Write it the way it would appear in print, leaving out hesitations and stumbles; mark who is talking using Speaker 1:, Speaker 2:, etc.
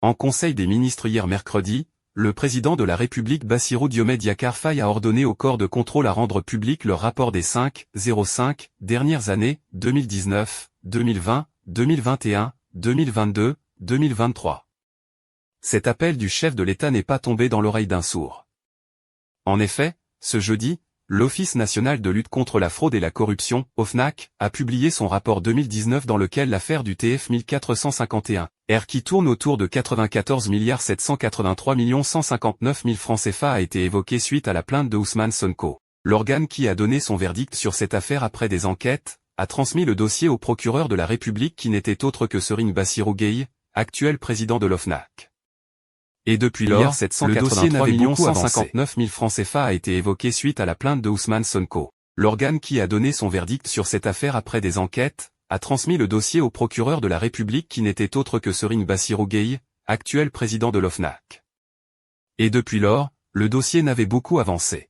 Speaker 1: En Conseil des ministres hier mercredi, le président de la République Bassirou Diomaye Diakhar Faye a ordonné aux corps de contrôle à rendre public leur rapport des 5,05 dernières années, 2019, 2020, 2021, 2022, 2023. Cet appel du chef de l'État n'est pas tombé dans l'oreille d'un sourd. En effet, ce jeudi, l'Office national de lutte contre la fraude et la corruption, OFNAC, a publié son rapport 2019 dans lequel l'affaire du TF 1451, qui tourne autour de 94 783 159 000 francs CFA a été évoquée suite à la plainte de Ousmane Sonko. L'organe qui a donné son verdict sur cette affaire après des enquêtes, a transmis le dossier au procureur de la République qui n'était autre que Serigne Bassirou Gueye, actuel président de l'OFNAC. Et depuis lors, le dossier n'avait beaucoup avancé. 159 000 francs CFA a été évoqué suite à la plainte de Ousmane Sonko. L'organe qui a donné son verdict sur cette affaire après des enquêtes, a transmis le dossier au procureur de la République qui n'était autre que Serigne Bassirou Gueye, actuel président de l'OFNAC. Et depuis lors, le dossier n'avait beaucoup avancé.